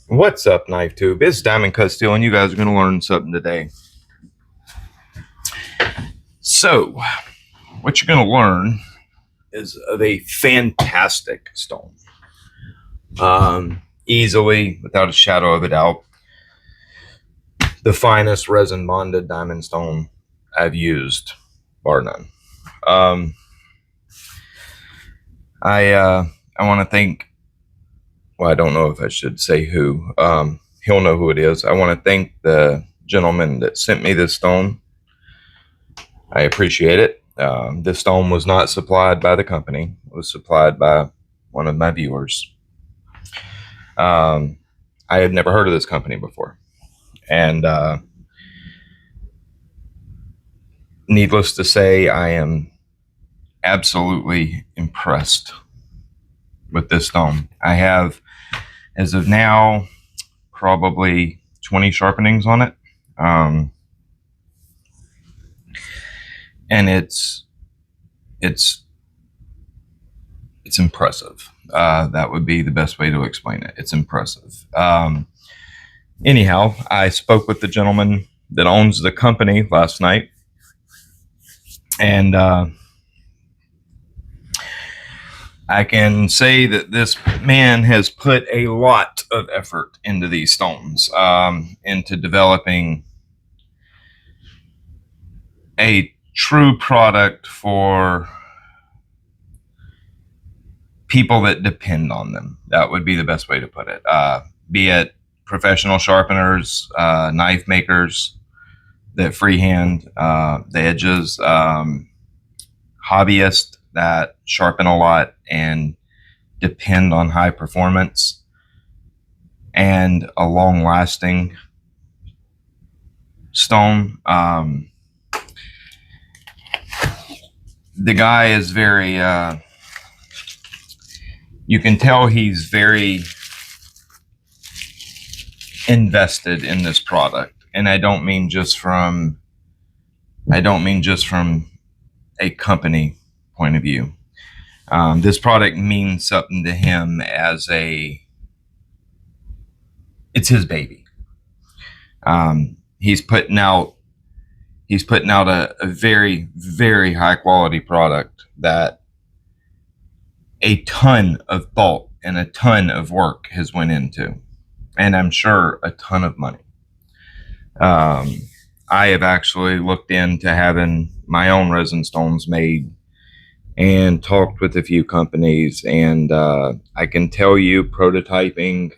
What's up, Knife Tube? It's Diamondcutsteel, and you guys are going to learn something today. So, what you're going to learn is of a fantastic stone. Easily, without a shadow of a doubt, the finest resin bonded diamond stone I've used, bar none. I want to thank. Well, I don't know if I should say who. He'll know who it is. I want to thank the gentleman that sent me this stone. I appreciate it. This stone was not supplied by the company. It was supplied by one of my viewers. I had never heard of this company before. And needless to say, I am absolutely impressed with this stone. I have, as of now, probably 20 sharpenings on it. And it's impressive. That would be the best way to explain it. It's impressive. Anyhow, I spoke with the gentleman that owns the company last night, and I can say that this man has put a lot of effort into these stones, into developing a true product for people that depend on them. That would be the best way to put it. Be it professional sharpeners, knife makers that freehand the edges, hobbyists that sharpen a lot and depend on high performance and a long-lasting stone. The guy is very, you can tell he's very invested in this product. And I don't mean just from a company point of view. This product means something to him as it's his baby. He's putting out a very, very high quality product that a ton of thought and a ton of work has went into, and I'm sure a ton of money. I have actually looked into having my own resin stones made and talked with a few companies, and I can tell you prototyping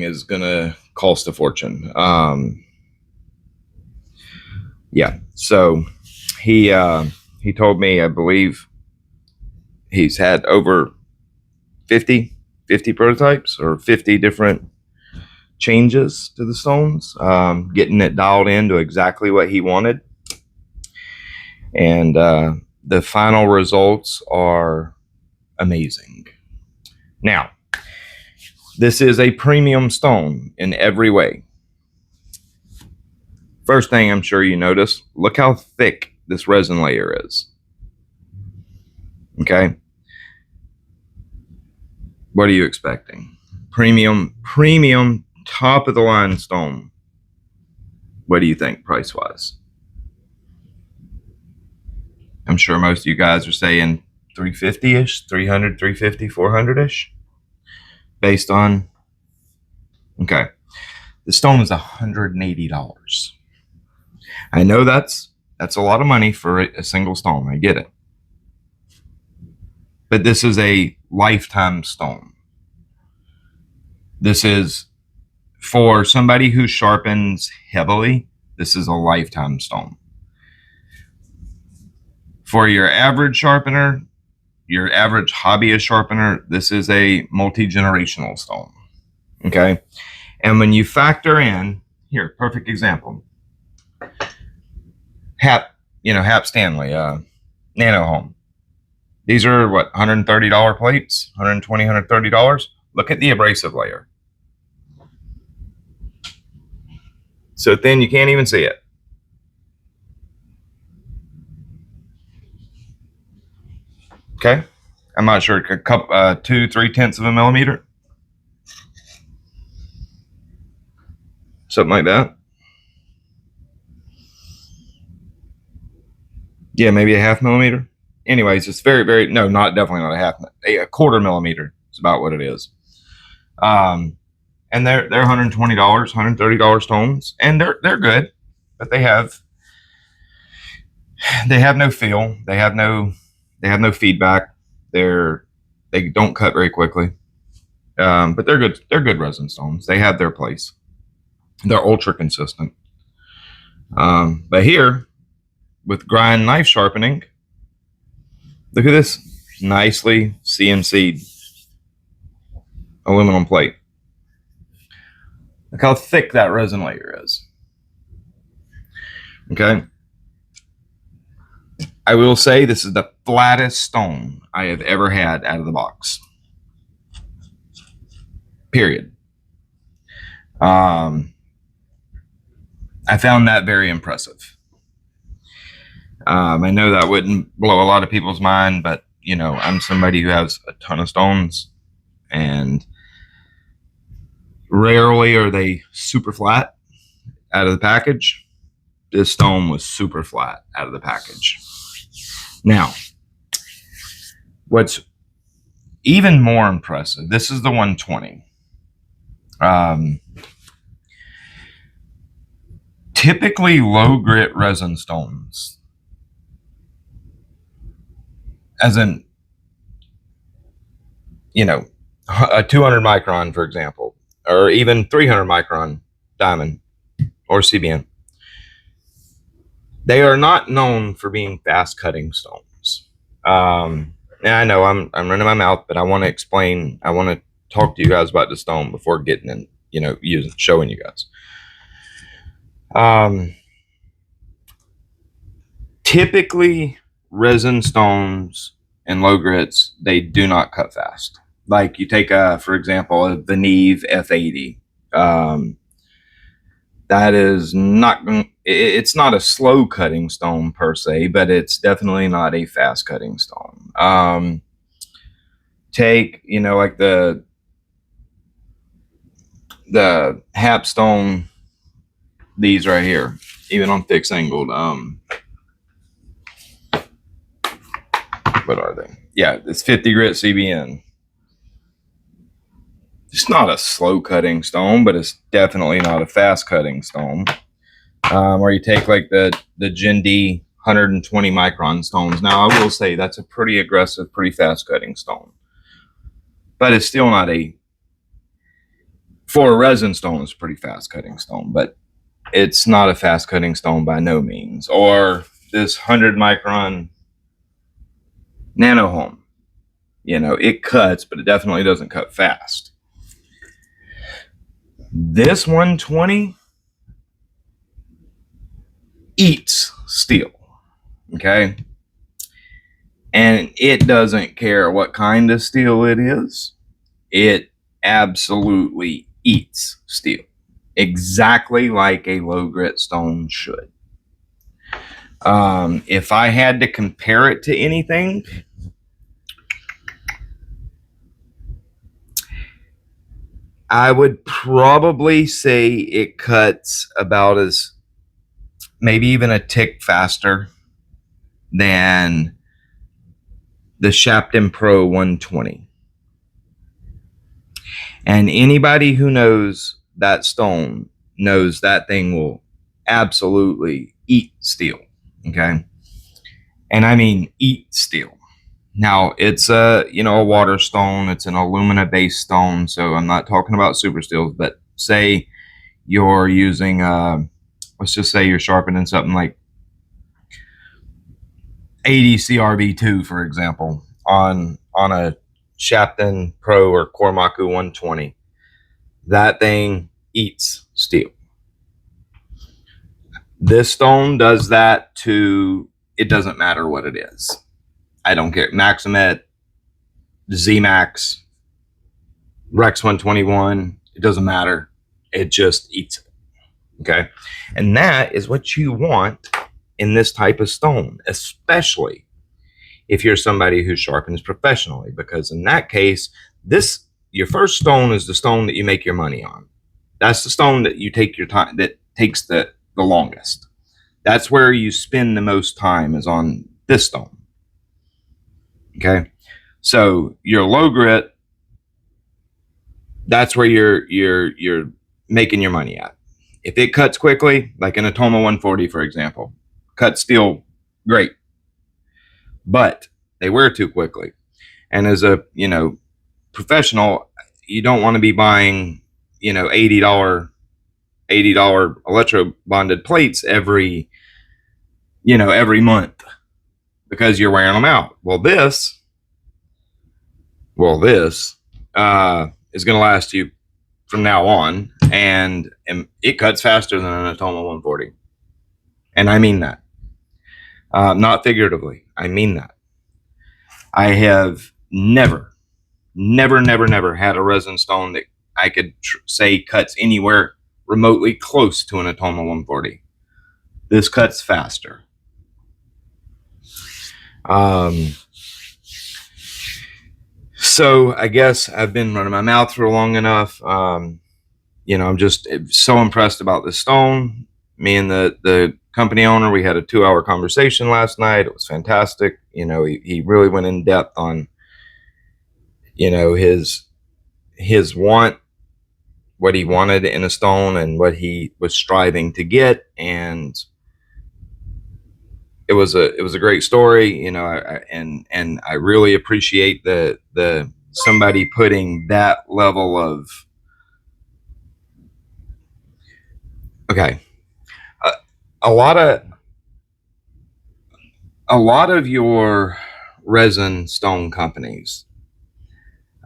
is gonna cost a fortune. Yeah, so he told me, I believe he's had over 50 prototypes or 50 different changes to the stones, getting it dialed into exactly what he wanted. And the final results are amazing. Now, this is a premium stone in every way. First thing I'm sure you notice, look how thick this resin layer is. Okay? What are you expecting? Premium, top of the line stone. What do you think price-wise? I'm sure most of you guys are saying 350-ish, 300, 350, 400-ish. Based on, okay, the stone is $180. I know that's a lot of money for a single stone. I get it. But this is a lifetime stone. This is for somebody who sharpens heavily. This is a lifetime stone. For your average sharpener, your average hobbyist sharpener, this is a multi-generational stone. Okay. And when you factor in, here, perfect example. Hap Stanley, Nano Home. These are what, $130 plates, $120, $130. Look at the abrasive layer. So thin you can't even see it. Okay. I'm not sure, a couple, 2/3 of a millimeter, something like that. Yeah, maybe a 1/2 millimeter. Anyways, it's very no, not definitely not a 1/4 millimeter is about what it is. And they're $120, $130 stones, and they're good, but they have no feel, they have no feedback. They don't cut very quickly, but they're good. They're good resin stones. They have their place. They're ultra consistent. But here with Grind Knife Sharpening, look at this nicely CNC'd aluminum plate. Look how thick that resin layer is. Okay. I will say this is the flattest stone I have ever had out of the box. Period. I found that very impressive. I know that wouldn't blow a lot of people's mind, but you know, I'm somebody who has a ton of stones, and rarely are they super flat out of the package. This stone was super flat out of the package. Now, what's even more impressive, this is the 120. Typically low grit resin stones, as in, you know, a 200 micron, for example, or even 300 micron diamond or CBN, they are not known for being fast cutting stones. And I know I'm running my mouth, but I want to explain. I want to talk to you guys about the stone before getting in, you know, showing you guys. Typically, resin stones and low grits, they do not cut fast. Like you take for example, a Veneve F80. That is not, it's not a slow cutting stone per se, but it's definitely not a fast cutting stone. Take, you know, like the Hapstone, these right here, even on fixed angled, what are they? Yeah, it's 50 grit CBN. It's not a slow cutting stone, but it's definitely not a fast cutting stone. Or you take like the Gen D 120 micron stones. Now I will say that's a pretty aggressive, pretty fast cutting stone, but it's still not for a resin stone, it's a pretty fast cutting stone, but it's not a fast cutting stone by no means. Or this 100 micron Nanohome, you know, it cuts, but it definitely doesn't cut fast. This 120 eats steel, okay? And it doesn't care what kind of steel it is. It absolutely eats steel, exactly like a low grit stone should. If I had to compare it to anything, I would probably say it cuts about as, maybe even a tick faster than the Shapton Pro 120. And anybody who knows that stone knows that thing will absolutely eat steel, okay? And I mean eat steel. Now, it's a, you know, a water stone. It's an alumina based stone, so I'm not talking about super steels, but say you're using let's just say you're sharpening something like 80 CRB2, for example, on a Shapton Pro or Kuromaku 120. That thing eats steel. This stone does that to, it doesn't matter what it is. I don't care. Maximet, Z-Max, Rex 121, it doesn't matter. It just eats it. Okay. And that is what you want in this type of stone, especially if you're somebody who sharpens professionally, because in that case, your first stone is the stone that you make your money on. That's the stone that you take your time, that takes the longest. That's where you spend the most time, is on this stone. Okay, so your low grit, that's where you're making your money at. If it cuts quickly, like an Atoma 140, for example, cuts steel great, but they wear too quickly. And as a professional, you don't want to be buying $80 electro bonded plates every month, because you're wearing them out. Well, this is going to last you from now on, and it cuts faster than an Atoma 140. And I mean that. Not figuratively. I mean that. I have never had a resin stone that I could say cuts anywhere remotely close to an Atoma 140. This cuts faster. So I guess I've been running my mouth for long enough. I'm just so impressed about this stone. Me and the company owner, we had a 2-hour conversation last night. It was fantastic. He really went in depth on, his want, what he wanted in a stone, and what he was striving to get. And it was a great story, and I really appreciate the somebody putting that level of, okay. A lot of your resin stone companies,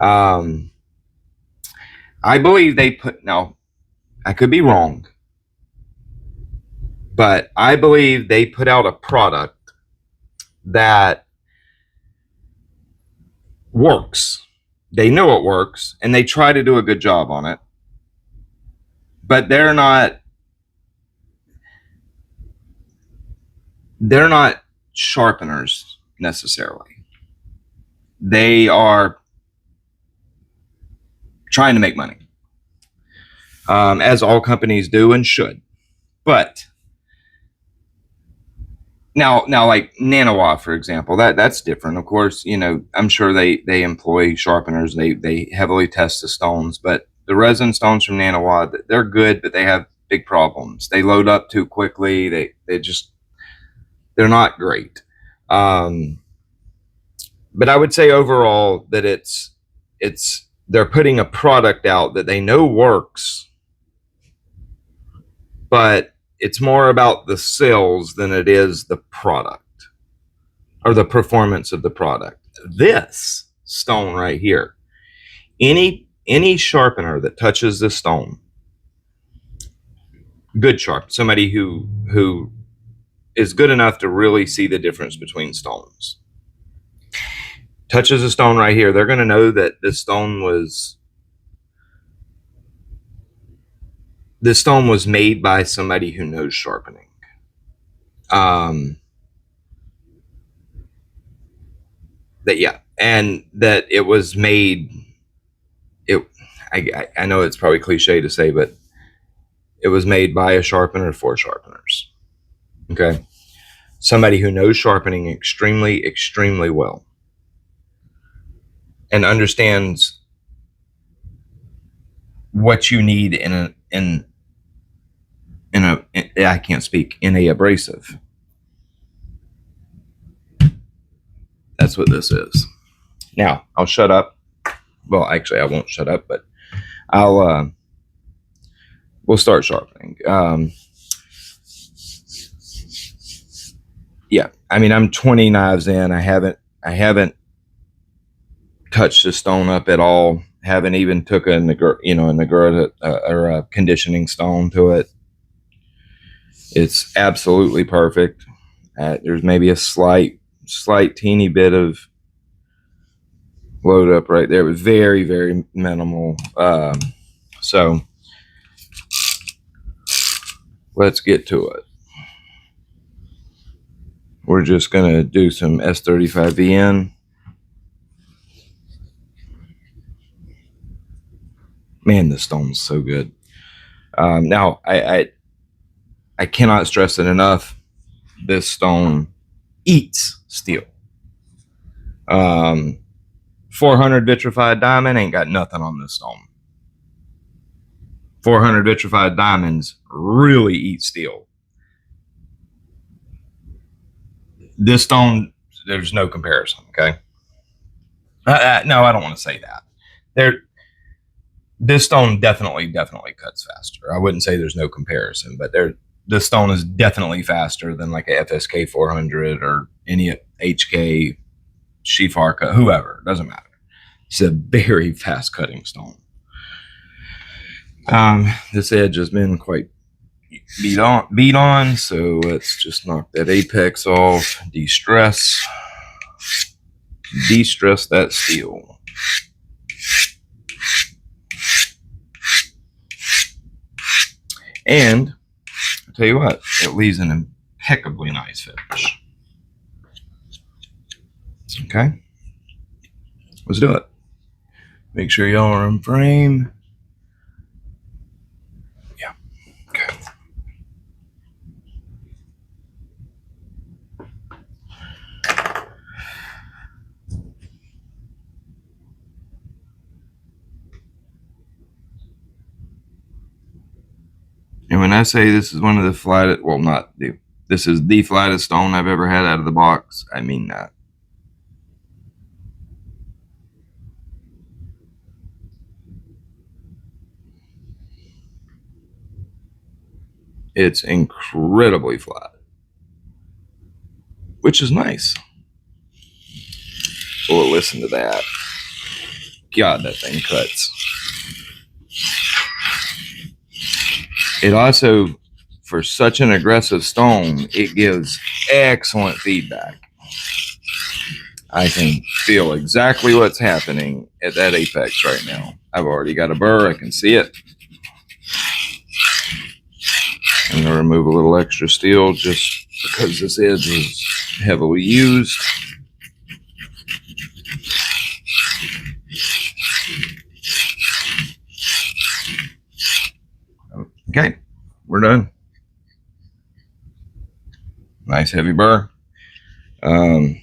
I believe they put, now I could be wrong, but I believe they put out a product that works. They know it works, and they try to do a good job on it, but they're not sharpeners necessarily. They are trying to make money, as all companies do and should. But now like Nanawa, for example, that's different. Of course, I'm sure they employ sharpeners. They heavily test the stones, but the resin stones from Nanawa, they're good, but they have big problems. They load up too quickly. They're not great. But I would say overall that they're putting a product out that they know works, but it's more about the sales than it is the product or the performance of the product. This stone right here, any sharpener that touches this stone, good sharp, somebody who is good enough to really see the difference between stones, touches a stone right here, they're going to know that this stone was made by somebody who knows sharpening. And that it was made. I know it's probably cliche to say, but it was made by a sharpener for sharpeners. Okay, somebody who knows sharpening extremely, extremely well, and understands what you need in a abrasive. That's what this is. Now I'll shut up. Well, actually, I won't shut up, but we'll start sharpening. Yeah, I mean, I'm 20 knives in. I haven't touched the stone up at all. Haven't even took a Nagura or a conditioning stone to it. It's absolutely perfect. There's maybe a slight teeny bit of load up right there, but very, very minimal. So let's get to it. We're just going to do some S35vn. Man, this stone's so good. Now, I cannot stress it enough. This stone eats steel. 400 vitrified diamond ain't got nothing on this stone. 400 vitrified diamonds really eat steel. This stone, there's no comparison, okay? No, I don't want to say that. This stone definitely cuts faster. I wouldn't say there's no comparison, but this stone is definitely faster than like a FSK 400 or any HK, Shifarka, whoever. It doesn't matter. It's a very fast cutting stone. This edge has been quite beat on, so let's just knock that apex off, de-stress that steel. And I'll tell you what, it leaves an impeccably nice finish. Okay, let's do it. Make sure y'all are in frame. Yeah, okay. And when I say this is one of the flattest, well, this is the flattest stone I've ever had out of the box, I mean that. It's incredibly flat, which is nice. Oh, listen to that. God, that thing cuts. It also, for such an aggressive stone, it gives excellent feedback. I can feel exactly what's happening at that apex right now. I've already got a burr. I can see it. I'm going to remove a little extra steel just because this edge is heavily used. Okay, we're done. Nice heavy burr. Okay,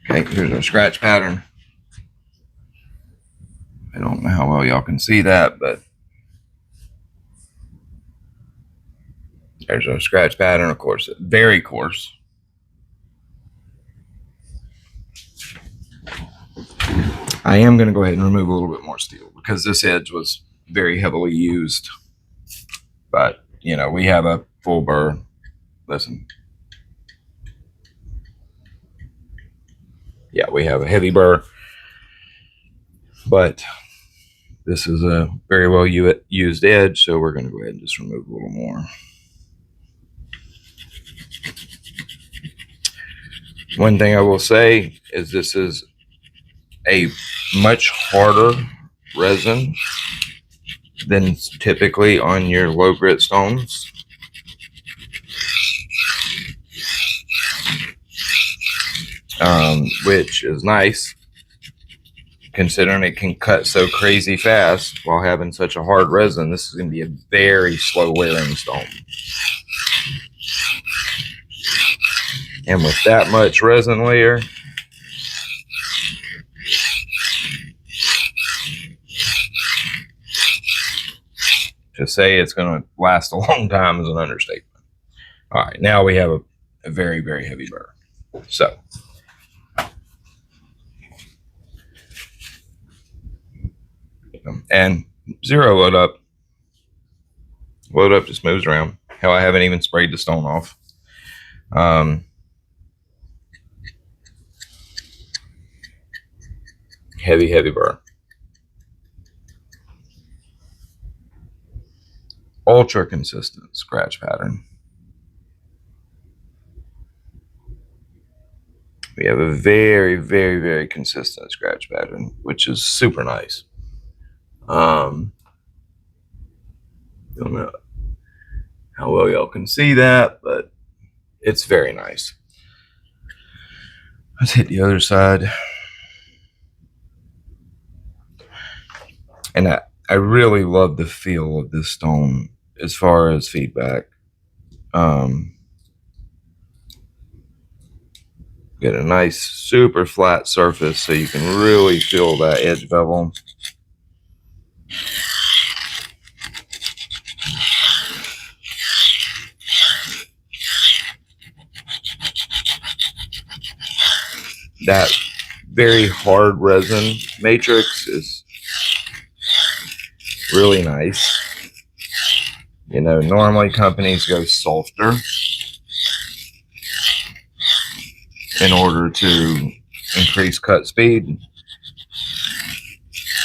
here's our scratch pattern. I don't know how well y'all can see that, but there's our scratch pattern. Of course, very coarse. I am going to go ahead and remove a little bit more steel because this edge was very heavily used. But, you know, we have a full burr. Listen. Yeah, we have a heavy burr. But this is a very well used edge, so we're going to go ahead and just remove a little more. One thing I will say is this is a much harder resin than typically on your low grit stones. Which is nice considering it can cut so crazy fast while having such a hard resin. This is going to be a very slow wearing stone. And with that much resin layer, to say it's going to last a long time is an understatement. All right, now we have a very, very heavy burr. So, and zero load up. Load up just moves around. Hell, I haven't even sprayed the stone off. Heavy, heavy burr. Ultra consistent scratch pattern. We have a very, very, very consistent scratch pattern, which is super nice. Don't know how well y'all can see that, but it's very nice. Let's hit the other side. And I really love the feel of this stone as far as feedback. Get a nice super flat surface so you can really feel that edge bevel. That very hard resin matrix is really nice. You know, normally companies go softer in order to increase cut speed.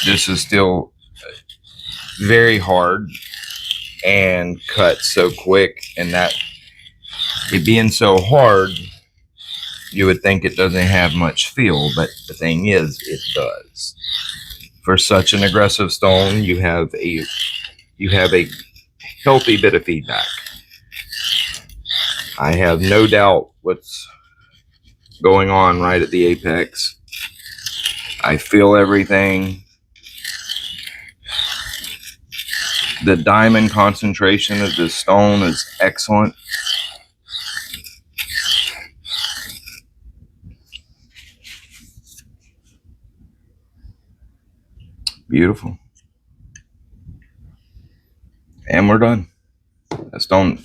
This is still very hard and cut so quick, and that it being so hard, you would think it doesn't have much feel, but the thing is, it does. For such an aggressive stone, you have a healthy bit of feedback. I have no doubt what's going on right at the apex. I feel everything. The diamond concentration of this stone is excellent. Beautiful. And we're done. That stone,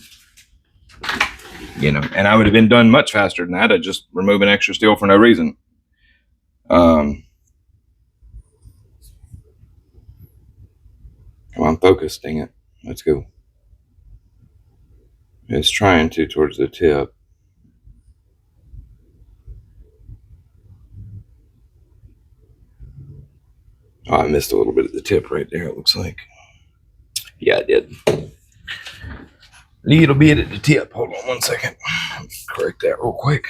you know, and I would have been done much faster than that. I just remove an extra steel for no reason. Come on, focus, dang it. Let's go. It's trying to towards the tip. Oh, I missed a little bit of the tip right there, it looks like. Yeah, I did. Little bit at the tip. Hold on one second. Correct that real quick.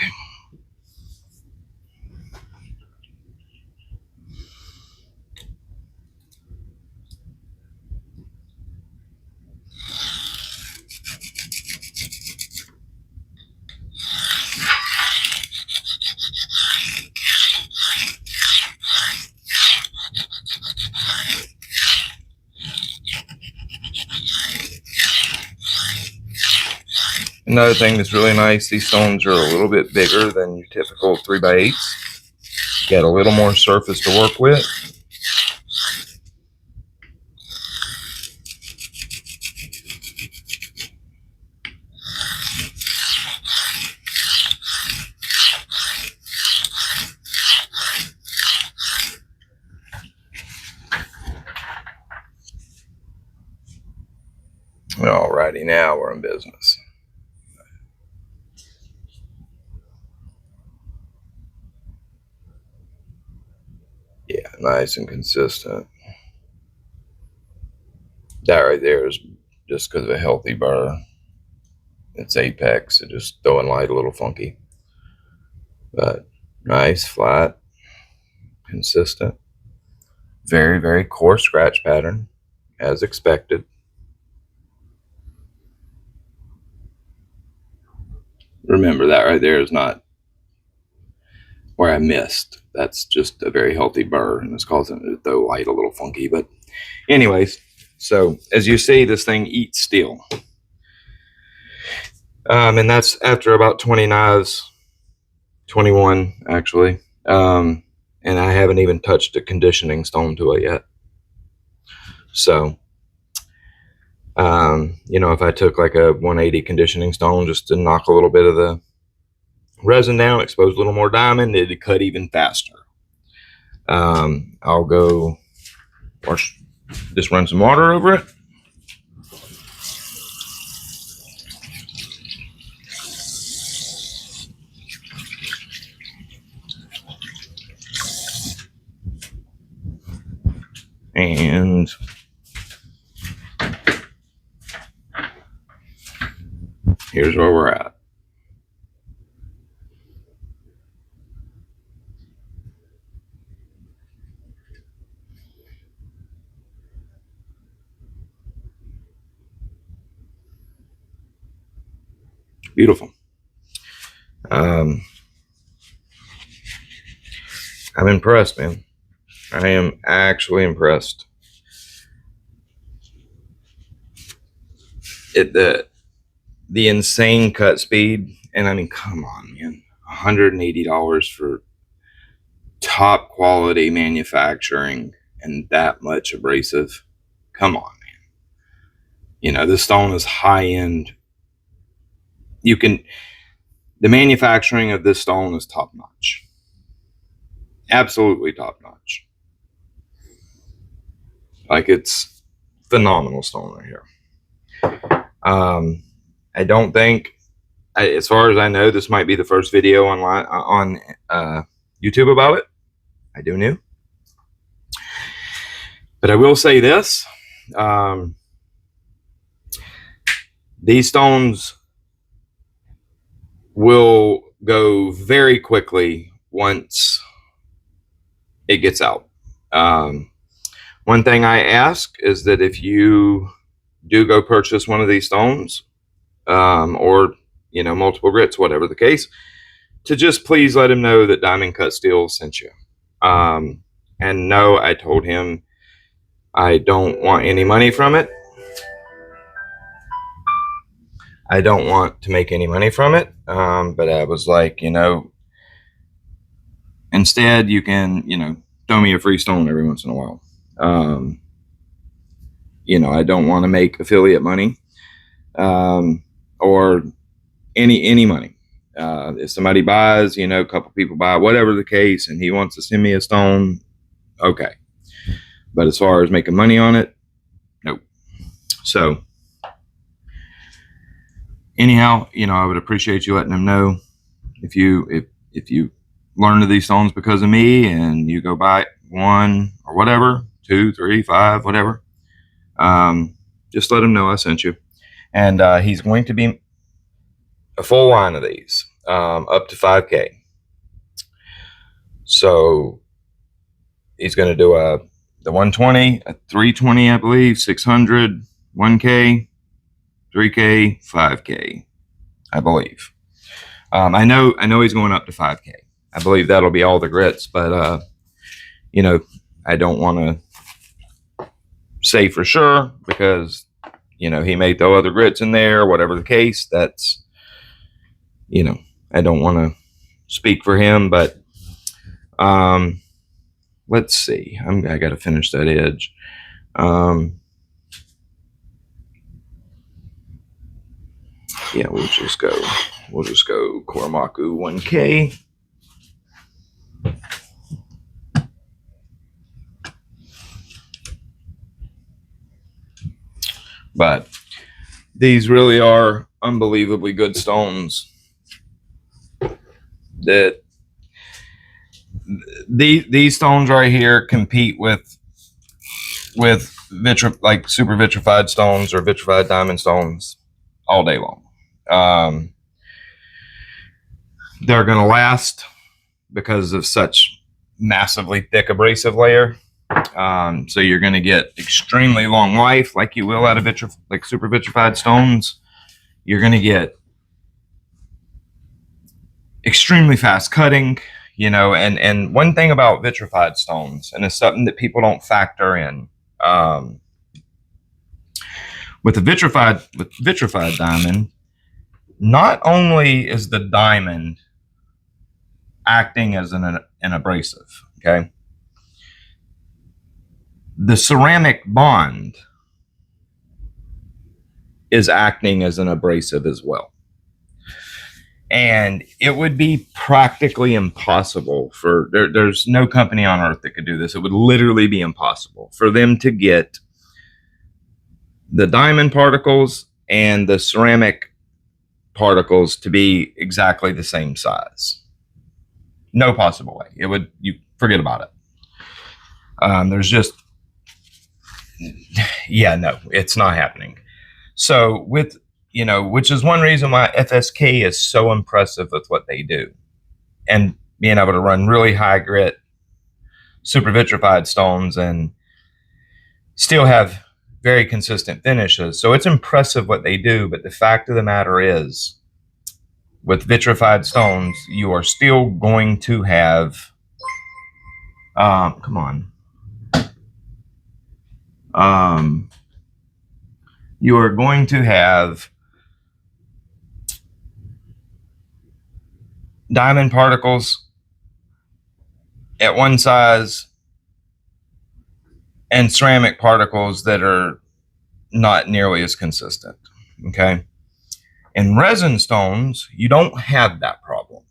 Another thing that's really nice, these stones are a little bit bigger than your typical 3x8s. Got a little more surface to work with. Alrighty, now we're in business. Yeah, nice and consistent. That right there is just because of a healthy burr. It's apex, so just throwing light a little funky. But nice, flat, consistent. Very, very coarse scratch pattern, as expected. Remember, that right there is not where I missed. That's just a very healthy burr, and it's causing it to throw light a little funky. But anyways, so as you see, this thing eats steel. And that's after about 20 knives, 21 actually. And I haven't even touched a conditioning stone to it yet. So, you know, if I took like a 180 conditioning stone just to knock a little bit of the resin down, expose a little more diamond, it'd cut even faster. I'll go or just run some water over it. And here's where we're at. Beautiful. I'm impressed, man. I am actually impressed. The insane cut speed, and I mean, come on, man. $180 for top quality manufacturing and that much abrasive. Come on, man. You know, this stone is high end. The manufacturing of this stone is top notch. Absolutely top notch. Like, it's phenomenal stone right here. I don't think, as far as I know, this might be the first video online on YouTube about it. I do know. But I will say this. These stones will go very quickly once it gets out. One thing I ask is that if you do go purchase one of these stones, or, you know, multiple grits, whatever the case, to just please let him know that Diamondcutsteel sent you. And no, I told him I don't want any money from it. I don't want to make any money from it. But I was like, you know, instead you can, you know, throw me a free stone every once in a while. You know, I don't want to make affiliate money, or any money. If somebody buys, you know, a couple people buy, whatever the case, and he wants to send me a stone, okay. But as far as making money on it, nope. So anyhow, you know, I would appreciate you letting them know if you learn of these stones because of me and you go buy one or whatever, 2, 3, 5, whatever. Just let him know I sent you. And he's going to be a full line of these, up to 5K. So he's going to do the 120, a 320, I believe, 600, 1K, 3K, 5K, I believe. I know he's going up to 5K. I believe that'll be all the grits, but you know, I don't want to say for sure because, you know, he may throw other grits in there, whatever the case. That's, you know, I don't want to speak for him, but let's see. I got to finish that edge. Yeah, we'll just go Kuromaku 1K. But these really are unbelievably good stones. That these stones right here compete with like super vitrified stones or vitrified diamond stones all day long. They're going to last because of such massively thick abrasive layer. So you're going to get extremely long life, like you will out of like super vitrified stones. You're going to get extremely fast cutting, you know. And one thing about vitrified stones, and it's something that people don't factor in, with vitrified diamond, not only is the diamond acting as an abrasive, okay, the ceramic bond is acting as an abrasive as well. And it would be practically impossible for, there's no company on earth that could do this. It would literally be impossible for them to get the diamond particles and the ceramic particles to be exactly the same size. No possible way. It would, you forget about it. There's just, yeah, no, it's not happening. So with, you know, which is one reason why FSK is so impressive with what they do, and being able to run really high grit, super vitrified stones and still have very consistent finishes. So it's impressive what they do, but the fact of the matter is with vitrified stones, you are still going to have, come on, you are going to have diamond particles at one size and ceramic particles that are not nearly as consistent. Okay. In resin stones, you don't have that problem.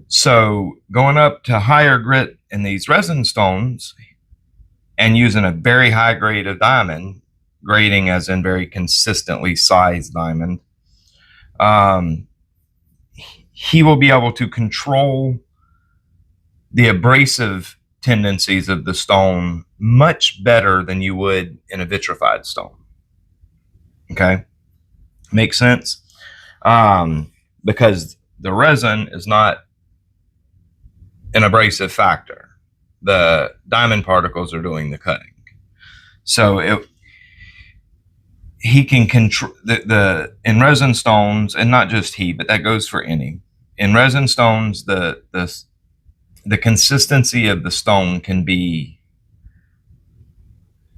So going up to higher grit in these resin stones and using a very high grade of diamond, grading as in very consistently sized diamond, he will be able to control the abrasive tendencies of the stone much better than you would in a vitrified stone. Okay, makes sense? Because the resin is not an abrasive factor. The diamond particles are doing the cutting. So he can control the in resin stones, and not just he, but that goes for any. In resin stones, the consistency of the stone can be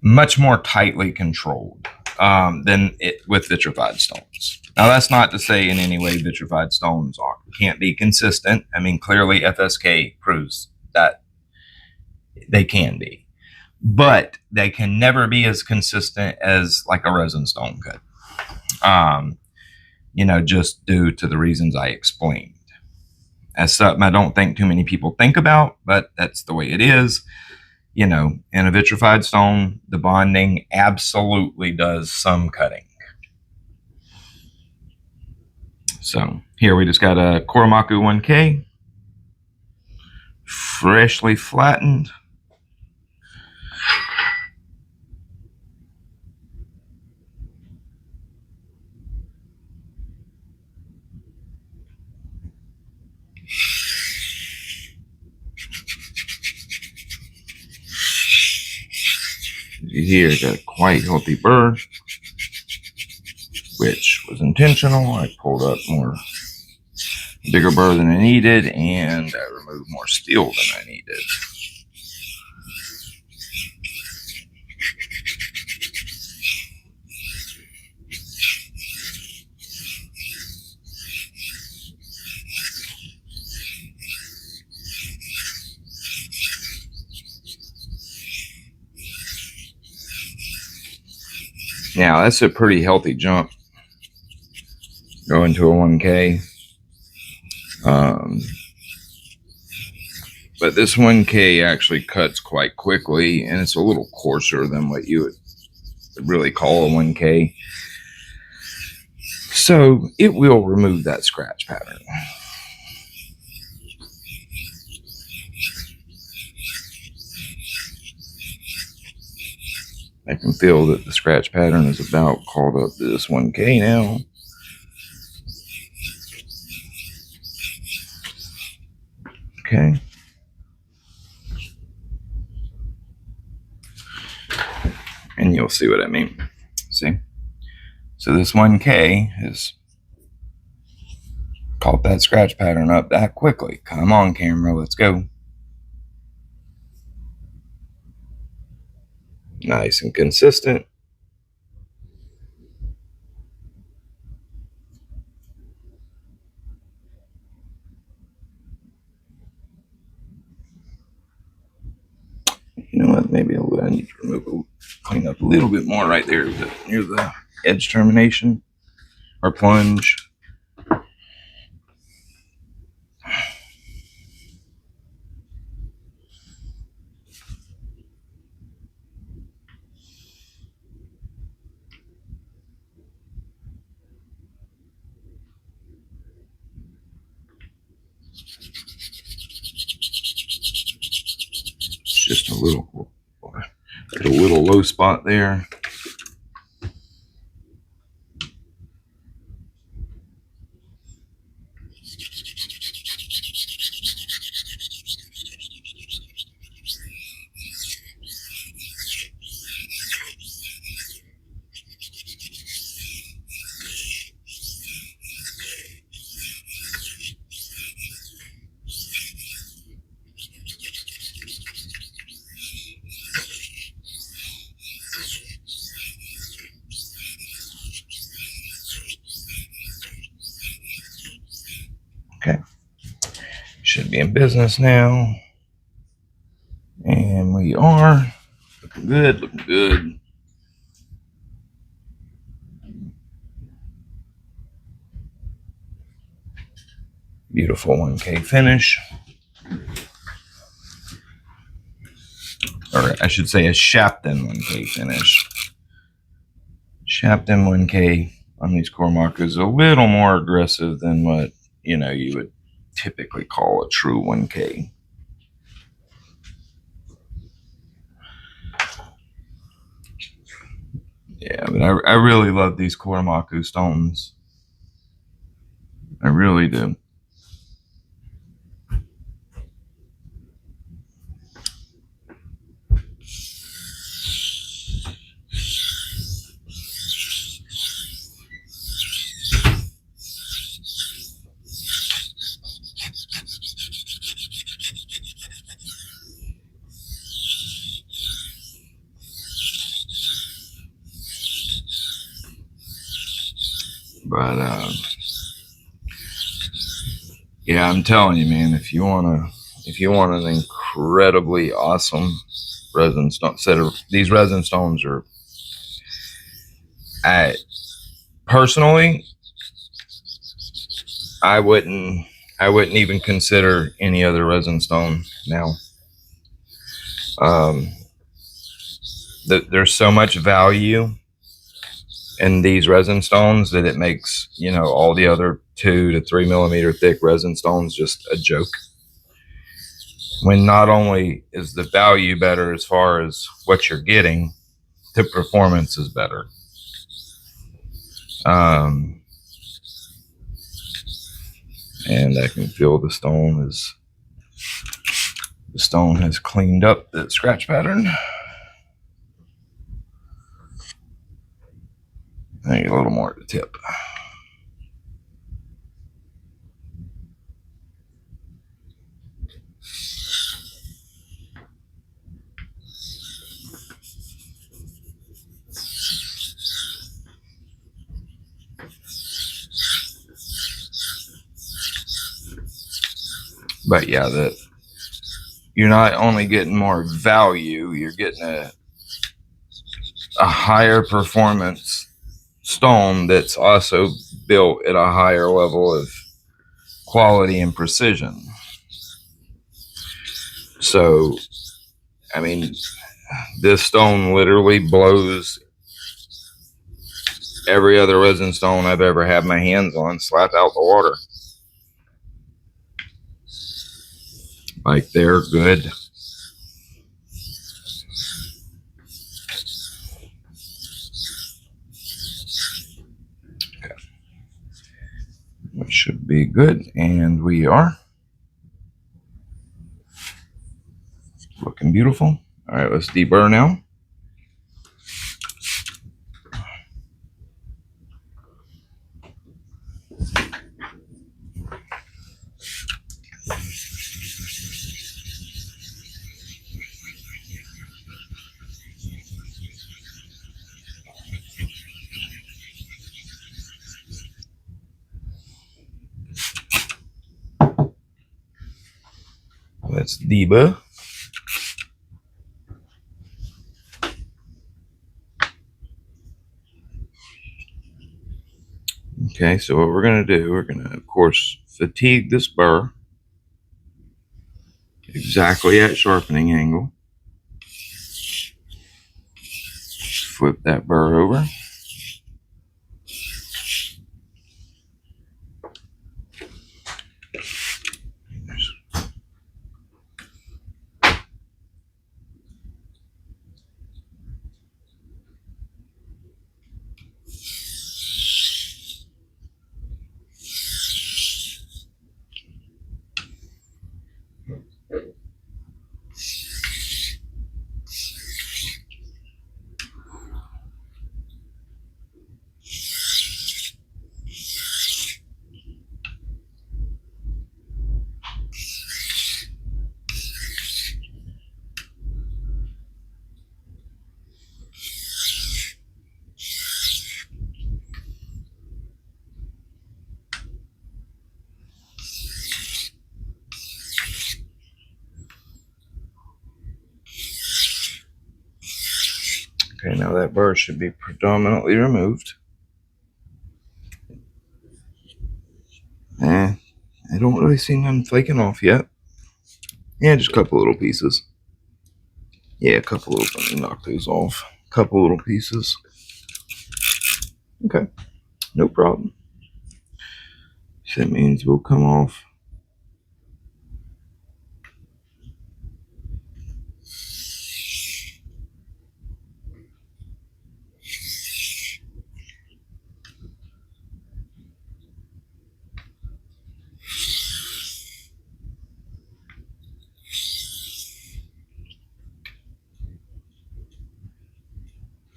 much more tightly controlled than with vitrified stones. Now, that's not to say in any way vitrified stones can't be consistent. I mean, clearly FSK proves that they can be, but they can never be as consistent as like a resin stone could. Just due to the reasons I explained. That's something I don't think too many people think about, but that's the way it is. In a vitrified stone, the bonding absolutely does some cutting. So here we just got a Kuromaku 1K, freshly flattened. Here, got a quite healthy burr, which was intentional. I pulled up bigger burr than I needed, and I removed more steel than I needed. Now, that's a pretty healthy jump going to a 1K. But this 1K actually cuts quite quickly, and it's a little coarser than what you would really call a 1K. So it will remove that scratch pattern. I can feel that the scratch pattern is about caught up to this 1K now. Okay. And you'll see what I mean. See? So this 1K has caught that scratch pattern up that quickly. Come on, camera, let's go. Nice and consistent. You know what? Maybe I need to clean up a little bit more right there near the edge termination or plunge. Just a little low spot there. Should be in business now. And we are. Looking good, looking good. Beautiful 1K finish. Or I should say a Shapton 1K finish. Shapton 1K on these Kuromaku is a little more aggressive than what, you know, you would typically call a true 1K. Yeah, but I really love these Kuromaku stones. I really do. But yeah, I'm telling you, man, if you want an incredibly awesome resin stone set of these resin stones are, personally, I wouldn't even consider any other resin stone now. There's so much value in these resin stones that it makes, you know, all the other 2 to 3 millimeter thick resin stones just a joke. When not only is the value better as far as what you're getting, the performance is better. And I can feel the stone has cleaned up that scratch pattern. I need a little more at the tip. But yeah, you're not only getting more value, you're getting a higher performance stone that's also built at a higher level of quality and precision. So, I mean, this stone literally blows every other resin stone I've ever had my hands on slap out the water. Like, they're good. Okay. We should be good, and we are. Looking beautiful. All right, let's deburr now. Let's deburr. Okay, so what we're going to do, we're going to, of course, fatigue this burr exactly at sharpening angle. Flip that burr over. Okay, now that burr should be predominantly removed. I don't really see none flaking off yet. Yeah, just a couple little pieces. Yeah, a couple little, let me knock those off. A couple little pieces. Okay, no problem. So that means we'll come off.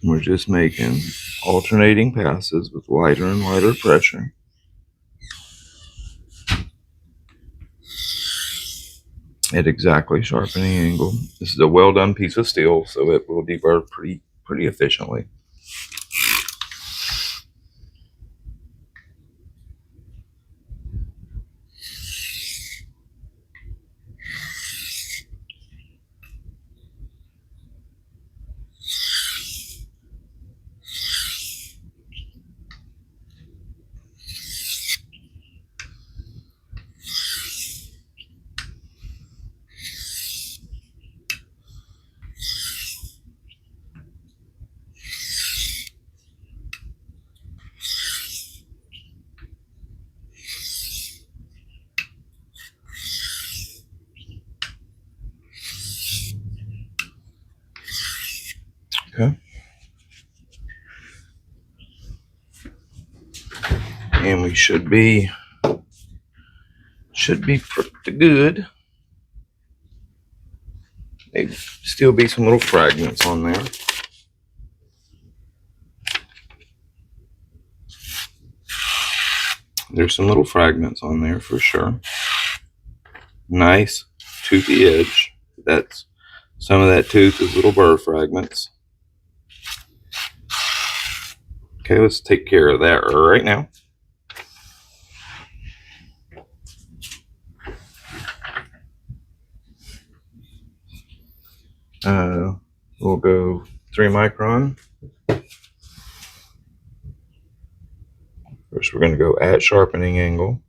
We're just making alternating passes with lighter and lighter pressure. At exactly sharpening angle. This is a well done piece of steel, so it will deburr pretty efficiently. Okay. And we should be pretty good. Maybe still be some little fragments on there. There's some little fragments on there for sure. Nice toothy edge. That's some of that tooth is little burr fragments. Okay, let's take care of that right now. We'll go 3 micron. First, we're going to go at sharpening angle.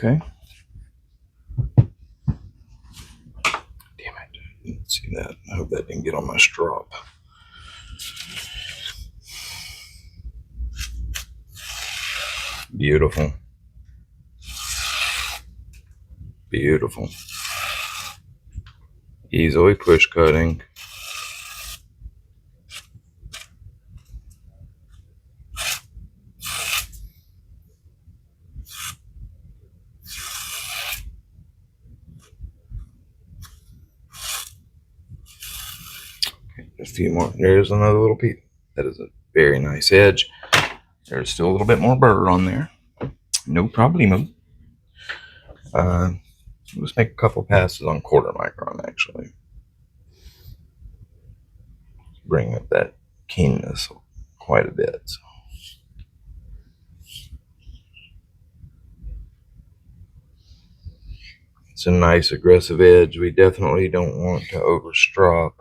Okay. Damn it. Didn't see that. I hope that didn't get on my strop. Beautiful. Beautiful. Easily push cutting. A few more. There's another little piece. That is a very nice edge. There's still a little bit more burr on there. No problemo. Let's make a couple passes on 1/4 micron actually. Bring up that keenness quite a bit. It's a nice aggressive edge. We definitely don't want to overstrop.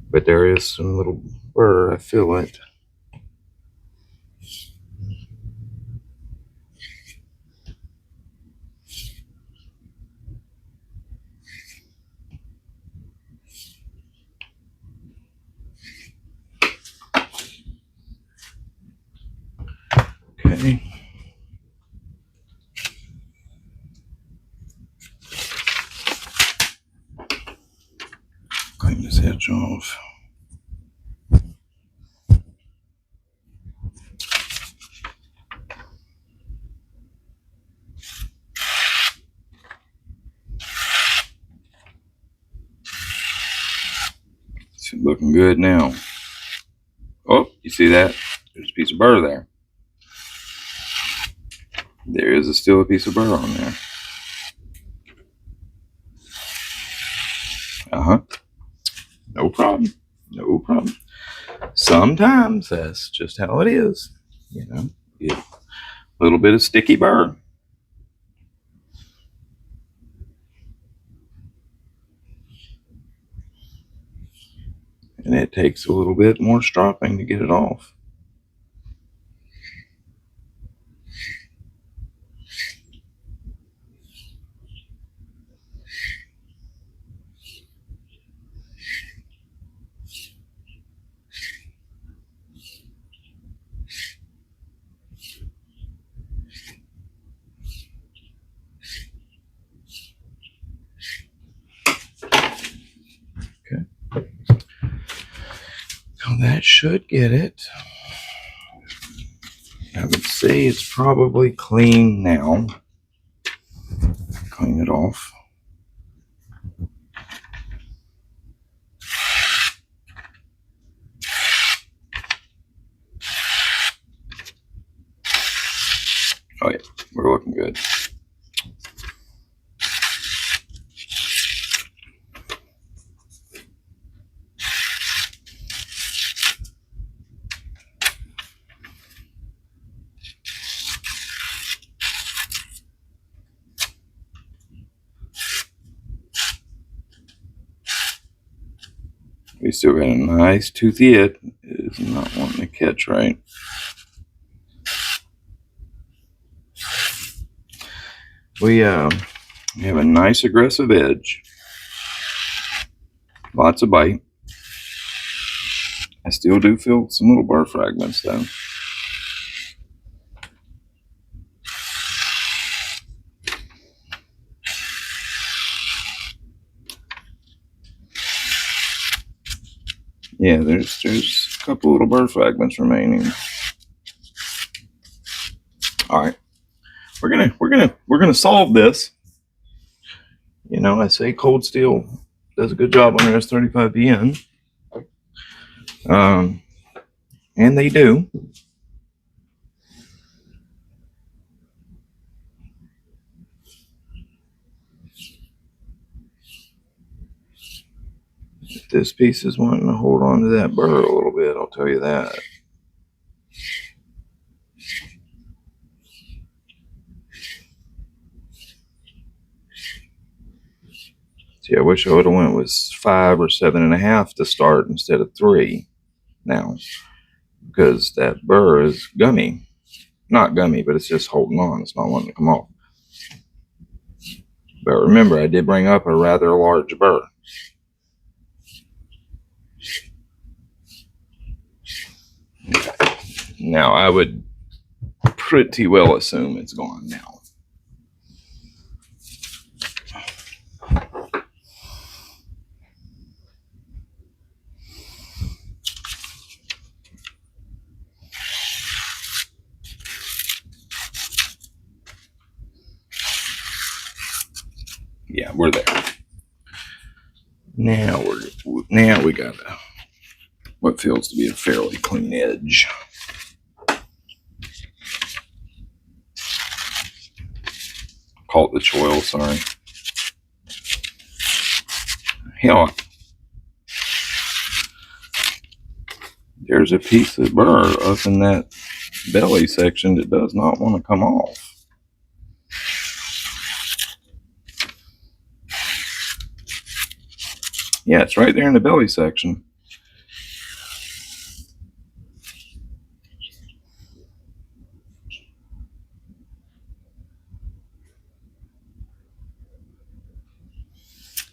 But there is some little burr. I feel it. Okay. Clean this edge off. It's looking good now. Oh, you see that? There's a piece of burr there. There is still a piece of burr on there. No problem. No problem. Sometimes that's just how it is. You know, get a little bit of sticky burr. And it takes a little bit more stropping to get it off. So that should get it. I would say it's probably clean now. Clean it off. Oh yeah, we're looking good. We still got a nice toothy it. It is not wanting to catch right. We have a nice aggressive edge. Lots of bite. I still do feel some little burr fragments though. Yeah, there's a couple little burr fragments remaining. All right, we're gonna solve this. You know, I say cold steel does a good job on their S35vn, and they do. This piece is wanting to hold on to that burr a little bit, I'll tell you that. See, I wish I would have went with 5 or 7.5 to start instead of 3 now, because that burr is gummy. Not gummy, but it's just holding on. It's not wanting to come off. But remember, I did bring up a rather large burr. Now, I would pretty well assume it's gone now. Yeah, we're there. Now we got what feels to be a fairly clean edge. Call it the choil, sorry. Hell, there's a piece of burr up in that belly section that does not want to come off. Yeah, it's right there in the belly section.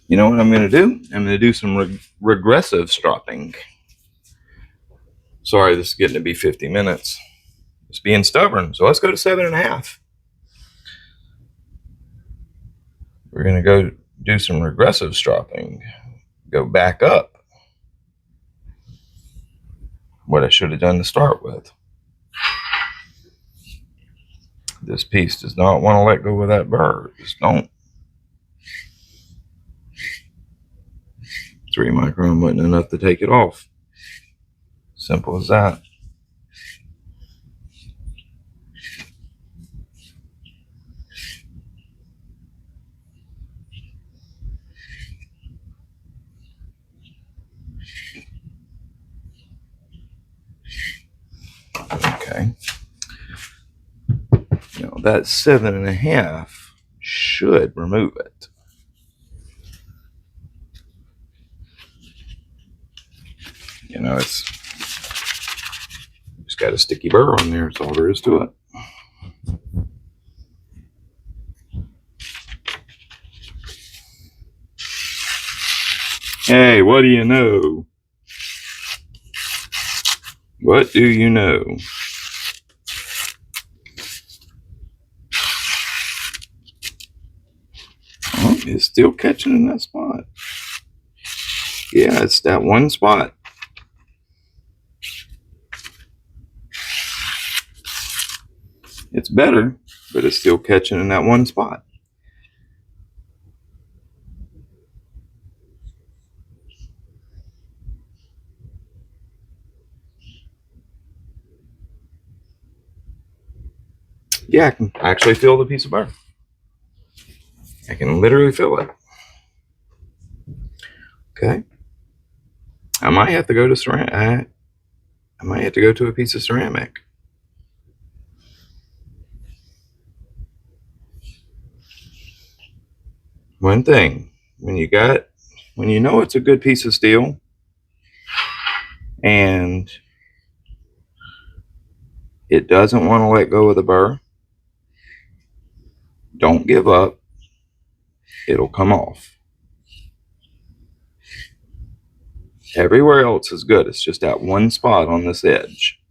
You know what I'm going to do? I'm going to do some regressive stropping. Sorry, this is getting to be 50 minutes. It's being stubborn. So let's go to 7.5. We're going to go do some regressive stropping. Go back up. What I should have done to start with. This piece does not want to let go of that burr. Just don't. 3 micron wasn't enough to take it off. Simple as that. Okay. Now that 7.5 should remove it. You know, it's just got a sticky burr on there. That's all there is to it. Hey, what do you know? What do you know? Oh, it's still catching in that spot. Yeah, it's that one spot. It's better, but it's still catching in that one spot. Yeah, I can actually feel the piece of burr. I can literally feel it. Okay. I might have to go to ceramic. I might have to go to a piece of ceramic. One thing, when you know it's a good piece of steel and it doesn't want to let go of the burr, don't give up. It'll come off. Everywhere else is good. It's just that one spot on this edge.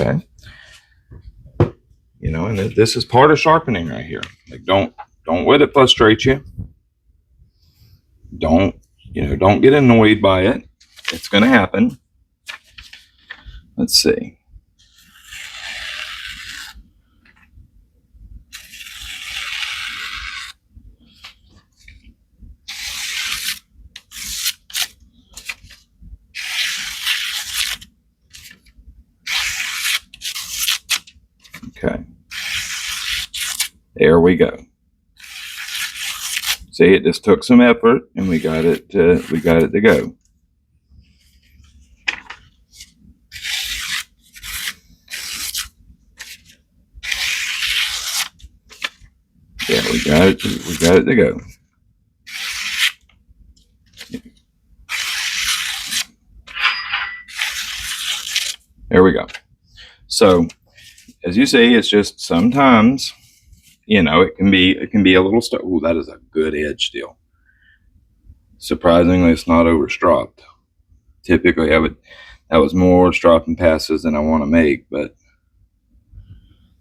Okay. You know, and this is part of sharpening right here. Like, don't let it frustrate you. Don't get annoyed by it. It's going to happen. Let's see. Okay. There we go. See, it just took some effort, and we got it to go. Yeah, we got it to go. There we go. So, as you see, it's just sometimes, you know, it can be a little stuck. Oh, that is a good edge still. Surprisingly, it's not overstropped. Typically, that was more stropping passes than I want to make, but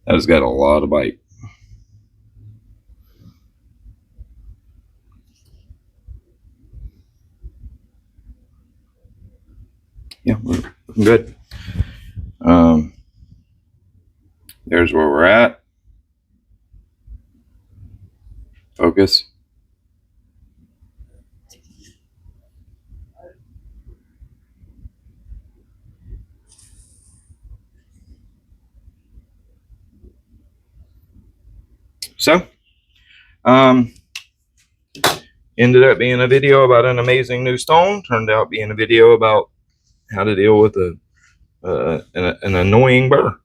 that has got a lot of bite. Yeah, we're looking good. There's where we're at. Focus. So, ended up being a video about an amazing new stone. Turned out being a video about how to deal with an annoying burr.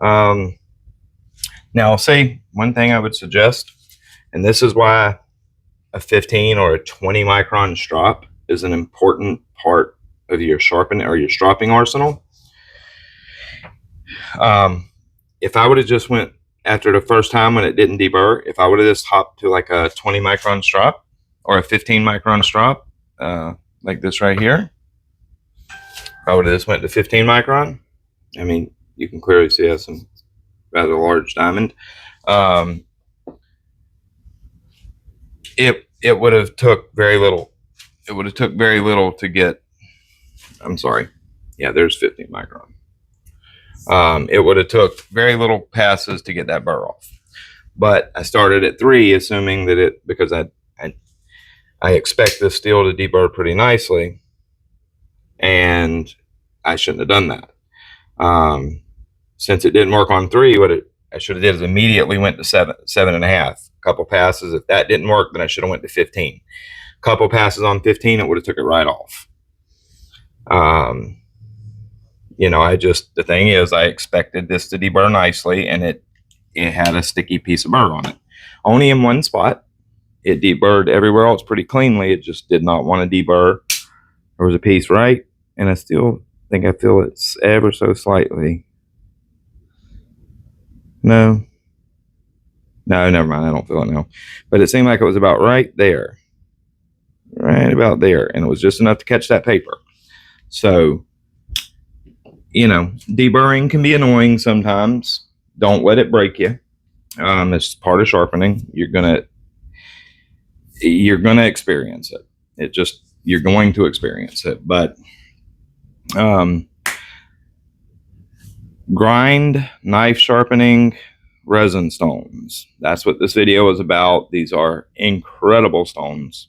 Now, I'll say one thing I would suggest, and this is why a 15 or a 20 micron strop is an important part of your sharpening or your stropping arsenal. If I would have just went after the first time when it didn't deburr, if I would have just hopped to like a 20 micron strop or a 15 micron strop, like this right here, if I would have just went to 15 micron, I mean, you can clearly see that's some rather large diamond. It would have took very little. It would have took very little to get I'm sorry. Yeah, there's 15 micron. It would have took very little passes to get that burr off. But I started at 3, assuming that because I expect this steel to deburr pretty nicely, and I shouldn't have done that. Since it didn't work on 3, what I should have did is immediately went to 7.5. A couple passes. If that didn't work, then I should have went to 15. A couple passes on 15, it would have took it right off. The thing is, I expected this to deburr nicely, and it had a sticky piece of burr on it. Only in one spot. It deburred everywhere else pretty cleanly. It just did not want to deburr. There was a piece right, and I still think I feel it ever so slightly. No, never mind. I don't feel it now. But it seemed like it was about right there. Right about there. And it was just enough to catch that paper. So, deburring can be annoying sometimes. Don't let it break you. It's part of sharpening. You're gonna experience it. You're going to experience it. But Grind Knife Sharpening resin stones. That's what this video is about. These are incredible stones.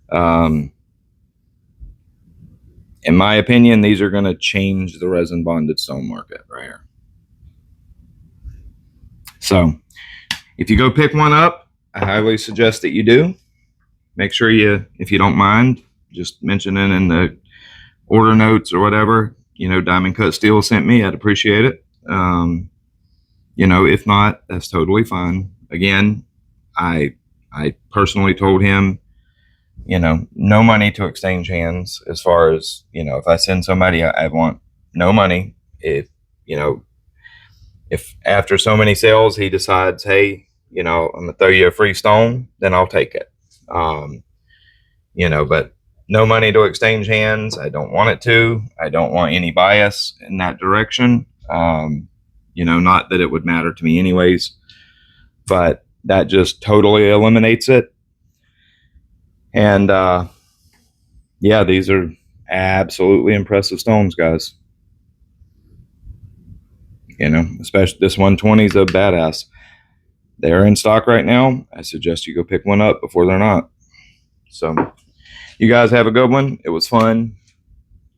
In my opinion, these are going to change the resin bonded stone market right here. So if you go pick one up, I highly suggest that you do. Make sure if you don't mind, just mention it in the order notes or whatever. Diamondcutsteel sent me. I'd appreciate it. If not, that's totally fine. Again, I personally told him, no money to exchange hands. As far as, if I send somebody, I want no money. If after so many sales, he decides, hey, I'm going to throw you a free stone, then I'll take it. But no money to exchange hands. I don't want it to. I don't want any bias in that direction. Not that it would matter to me anyways, but that just totally eliminates it. And yeah, these are absolutely impressive stones, guys. Especially this 120 is a badass. They're in stock right now. I suggest you go pick one up before they're not. So you guys have a good one. It was fun.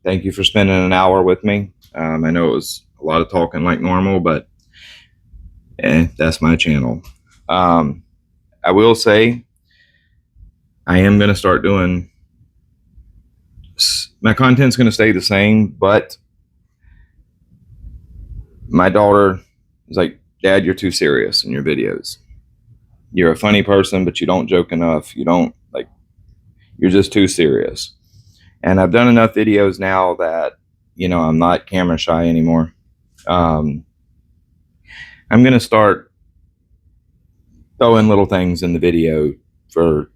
Thank you for spending an hour with me. I know it was a lot of talking like normal, but that's my channel. I will say I am going to start doing, my content's going to stay the same, but my daughter is like, Dad, you're too serious in your videos. You're a funny person, but you don't joke enough. You're just too serious. And I've done enough videos now that, I'm not camera shy anymore. I'm going to start throwing little things in the video for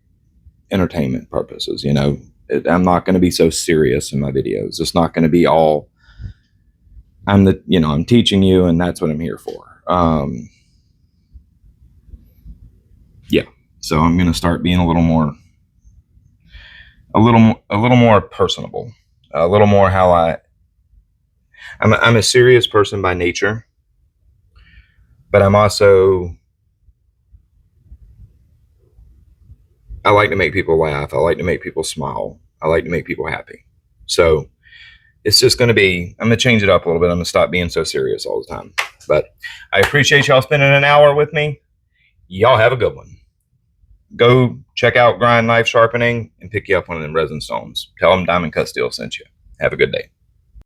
entertainment purposes. I'm not going to be so serious in my videos. It's not going to be all, I'm teaching you, and that's what I'm here for. Yeah. So I'm going to start being a little more personable, a little more how I'm a serious person by nature, but I like to make people laugh. I like to make people smile. I like to make people happy. So it's just going to be, I'm going to change it up a little bit. I'm going to stop being so serious all the time. But I appreciate y'all spending an hour with me. Y'all have a good one. Go check out Grind Knife Sharpening and pick you up one of them resin stones. Tell them Diamondcutsteel sent you. Have a good day.